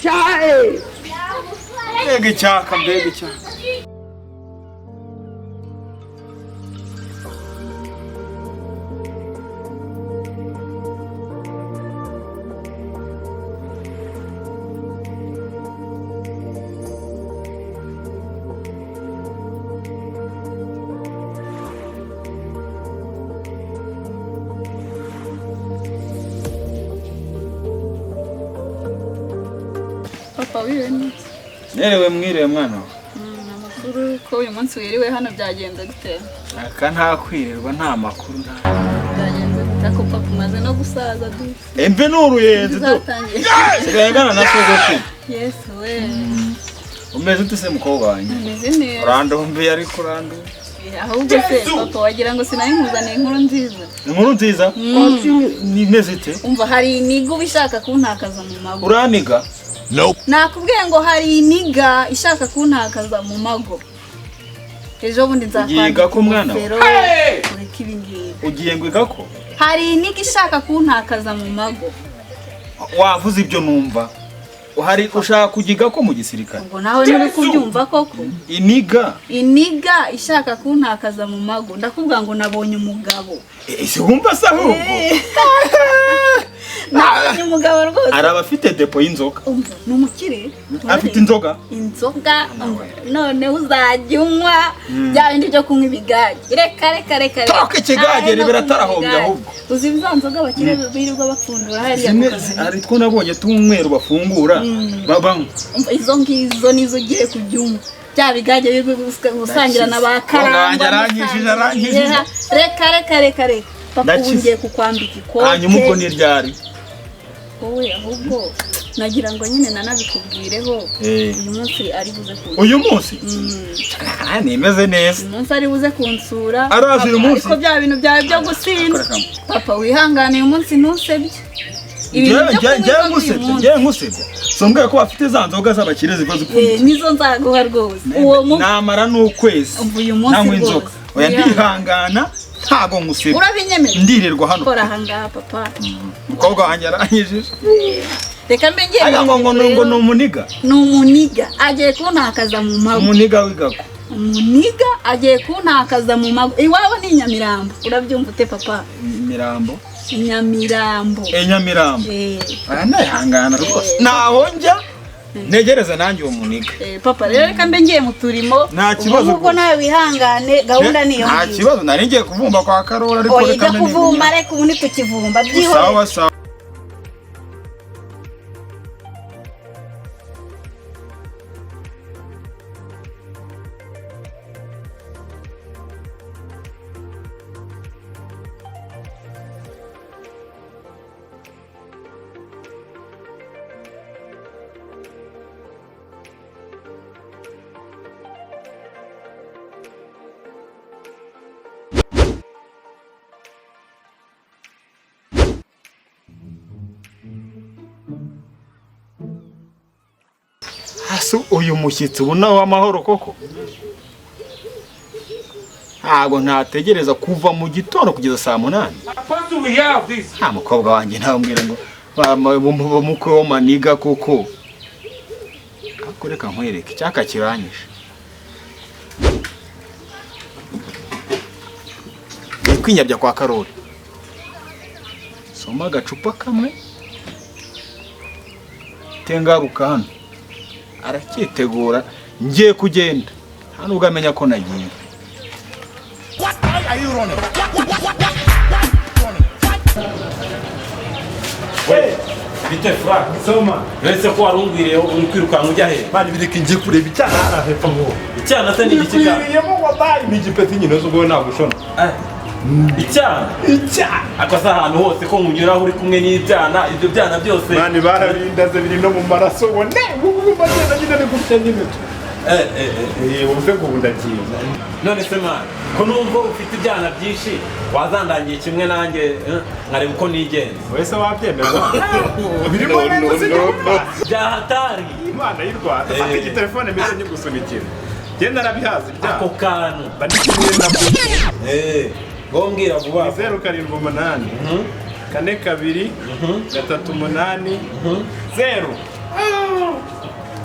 Chai! Mbega icyaka. Papa w'ibintu. Nerewe mwiriwe mwana. Amakuru ko uyu munsi wiriwe hano byagenze gute? Aka nta kwirirwa nta makuru nta. Byagenze gute ko papa umaze no gusaza du? Embe n'uruyenzi du. Sigayangana na sogoko. Yes we. Umeze utuse mukobwa wanjye. Umeze neza. Urandombe yari kurando. Ahubwo se papa wagira ngo sinayimuzaniye inkuru nziza. Inkuru nziza? Nimeze ite? Umva hari iniga ubishaka kuntakaza mu mago. Uraniga? Nope. Nakubwiye ngo hari iniga ishaka kuntakaza mu mago. Ejo bundi nzakwandika ko mwana. Ureke ibingibi. Ugiye ngwiga ko? Hari iniga ishaka kuntakaza mu mago. Wavuze ibyo numva. Uhari ushaka kugiga ko mu gisirikare? Ngo nawe nturi kubyumva koko. Iniga ishaka kuntakaza mu mago. Ndakubwira ngo nabonye umugabo. Ese wumva se ahubwo? Nabonye umugabo rwose. Araba afite depo y'inzoga. Numukire. Afite inzoga? Inzoga. None uzajya unywa bya bindi byo kunywa ibigage. Reka. Toke ikigage ribera tarahombya ahubwo. Uzi nzoga bakire birirwa bapfundura hariya. Ari two nabonye tumweru bafungura. Babang. Izo ngizo nizo ugiye kubyumva. Bya bigage gusangira na bakarangwa. Arangije. Reka. Papa ungiye kukwambika ikote. Hanyuma ubwo ni ryari? Wowe ahubwo nagira ngo nyine nanabikubwireho. Uyu munsi ari buze kunsura. Uyu munsi? Nimeze neza. Uyu munsi ari buze kunsura. Arazi uyu munsi? Ariko bya bintu byawe byo gusinda. Papa wihangane uyu munsi ntusebye. Njye ngusebye. Sombwira ko bafite za nzoga z'abakire ziva zipfunditse. Nizo nzaguha rwose. Uwo munsi namara n'ukwezi. Uyu munsi rwose. Oya ndihangana. Ntago ngusebye. Urabinyemeye? Ndirirwa hano. Kora hanga papa. Mukobwa wanjye aranyijije. Reka mbengeye. Ngo ni umuniga. Ni umuniga agiye kuntakaza mu mago. Umuniga wigako. Umuniga agiye kuntakaza mu mago. Iwabo ni Nyamirambo. Urabyumva ute papa? Nyamirambo. Nyamirambo. Nyamirambo. Ndihangana rwose. Naho njya negereza nanjye uwo muniga. Papa rero reka mbe ngiye mu turimo. Nta kibazo. Ubwo nawe wihangane gahunda niyo. Nta kibazo nari ngiye kuvumba kwa Karora ariko reka mbe kuvumba ariko ubu tukivumba byihore. Sawa. Hasu uyu mushyitsi ubona w'amahoro koko. Ntago ntategereza kuva mu gitondo kugeza saa 8. Nta mukobwa wanjye ntambwira ngo bamukwe wo maniga koko. Akoreka nkwereke icyaka kiranyisha. Kwinyabya kwa Karori. Soma agacupa kamwe. Tengaruka hano. Arakitegura ngiye kugenda. Nta nubwo amenya ko nagiye. What are you running? Bite Frank, soma. Wese ko warungwiriye uri kwirukanka ujya he? Bani bireke ngiye kureba icyana hepfo ngo. Icyana se ni iki cyana? Yemo wabaye ni igipeti nyine zo gwe nagushona. Icyana. Akosa ahantu hose ko munyura uri kumwe n'ibyana, ibyo byana byose. Bani barabirindaze biri no mu maraso wone. Ubu bagenda nyine ni gutya nyine. Uvuze ngo bundagiye. None se man, ko numva ufite ibyana byinshi, wazandangiye kimwe nanjye nkareba uko nigenza. Wese wabyemeza. Birimo neza. Byahatari. Imana y'u Rwanda. Fata iki telefone meze nyigusunikira. Genda arabihaza ibyaha. Ako kantu. Bandi kimwe nabyo. Ngombwira vuba. 078 kane kabiri gatatu umunani 0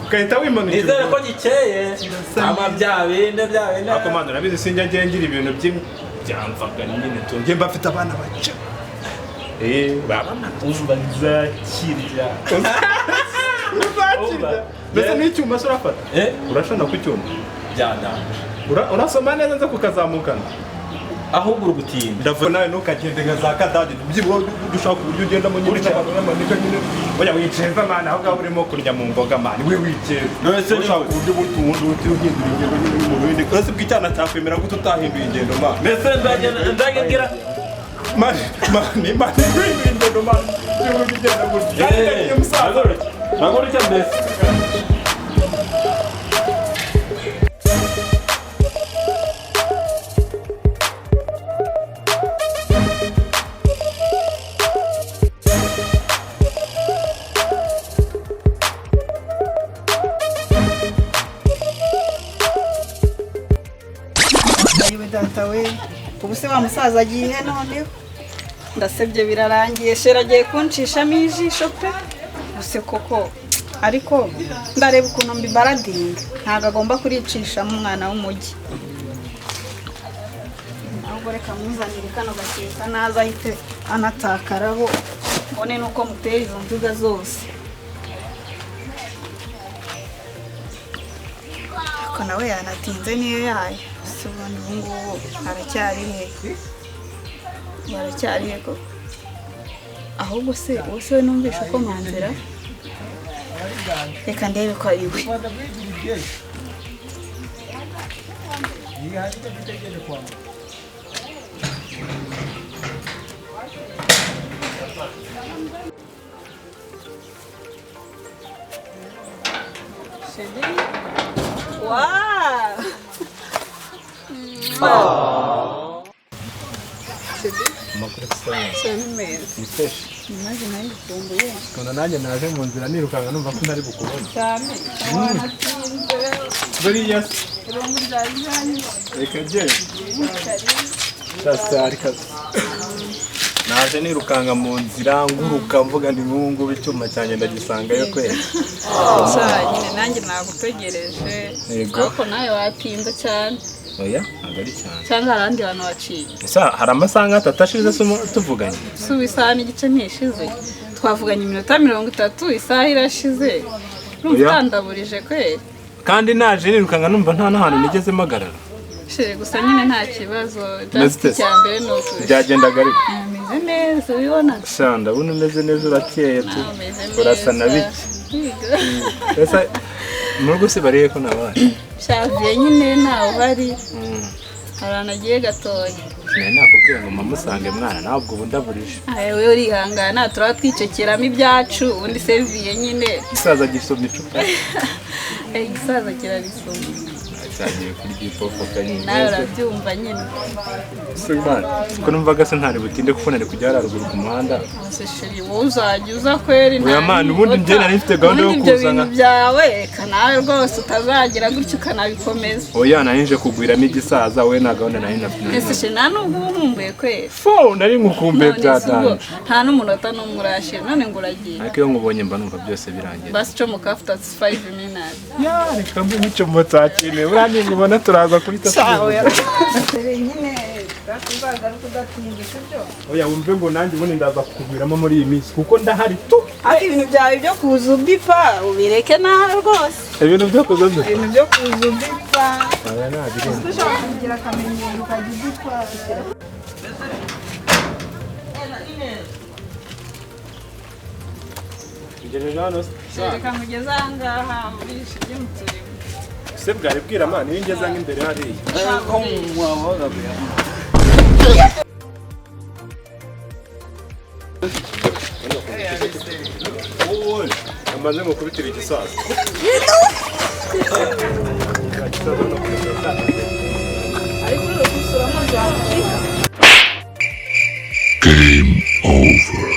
ugahita wimanukira. Nizere ko gikeye ama bya binde akomando nabizi sinjya ngira ibintu byamvaga nyine tunge mbafite abana baca baba umva nzakirya mbese n'icyuma se urafata urashona ku cyuma urasoma neza nza kukazamukana ahubwo urugutinda ndavuga nawe ntukagende nka za kadadi byibwo dushaka uburyo ugenda mu nyine cy'abantu n'amanika nyine oya wiceza mana aho ngaho urimo kurya mu mboga mani we wiceza nose ushaka uburyo butundi uhindura ingendo nyine mu bindi uretse bw'icyana cyakwemera ko tutahinduye ingendo mani mbese ndagira mani wihindura ingendo mani by'ubu bigenda gutya kandi musaza nagora icyo mbese ubu se wa musaza agiye noneho ndasebye birarangiye shera agiye kunshishamo ijisho pe use koko ariko ndareba ukuntu mbibaradinga ntabwo agomba kuricishamo umwana w'umujyi ahubwo reka mwizanire kano gakeka naza ahite anatakaraho mbone nuko mutera izo nziga zose ariko nawe yanatinze niyo yayo se ubundi ubu ngubu aracyari he koko ahubwo se ubu se we numvishe uko manzira reka ndebe ko ari we Maze nayo ikumbuye. Kuna nanjye naje mu nzira nirukanga numva ko ntari bukubona. Cyane. Buriya Irungu ryajyanye. reka je. Cyasari kazi. Naje nirukanga mu nzira nguruka mvuga ndi nkungu b'icyuma cyane ndagisangayo kwera. Nyine nanjye nagutegereje. Ariko nawe watinda cyane. Oya, agari cyane. Cyangwa harandi bantu waciye. Esa hari amasaha atashize tuvuganye. Suba isaha n'igice ntishize. Twavuganye iminota 30 isaha irashize. Numvandaburije kwera. Kandi naje nirukanga numva nta nahantu nigeze magarara. Shire gusa nyine nta kibazo. Just cyambere no byagendaga ariko. Meze neza ubibona. Shanda buno meze neza urakeye tu. Urasa na biki. Esa murugo se bariye ko nabana. Shaviye nyine nawe bari. Haranagiye gatoya. Nakubwira ngo mamusange mwana ntabwo bundaburije. Wewe urihangana turatwicekeramo ibyacu ubundi seviye nyine. Isaza gisomye icupa. Isaza kirarisoma. Cyagiye kuri gipopo kanyine. Nawe urabyumva nyine. Sibana. Ko numvaga se ntari butinde kuko nari kujya haruguru ku muhanda. Sesheri wowe uzajya uza kweri nta. Oya man ubundi nje nari mfite gahunda yo kuzana. Byawe kanawe rwose utazagira gutyo kanabikomeza. Oya narinje kugwiramo igisaza we na gahunda nari nafite. Sesheri nta nubwo nkumbuye kweri. Fo nari ngukumbuye byatanye. Nta n'umunota n'umwe urashira none ngo uragiye. Ariko iyo nkubonye mba numva byose birangiye. Basi cyo mukafta 5 minutes. Ya reka mbe nicyo mutakine. Urani ngubona turaza kuri tatu. Nyine tuzagaruka udatinze sibyo. Oya wumve ngo nanjye ubundi ndaza kukugwiramo muri iyi minsi kuko ndahari tu. Ari ibintu byawe byo kuza ubipa ubireke nawe rwose. Ibintu byo kuza ibintu byo kuza ubipa. Oya nabiri. Ushaka kugira akamenyero kagize twakira. Reka mugeze aha ngaha muri shije muturimo. Se bwari bwira mana iyo ngeze nk'imbere hariya. Amaze gukubitira igisaza. Game over.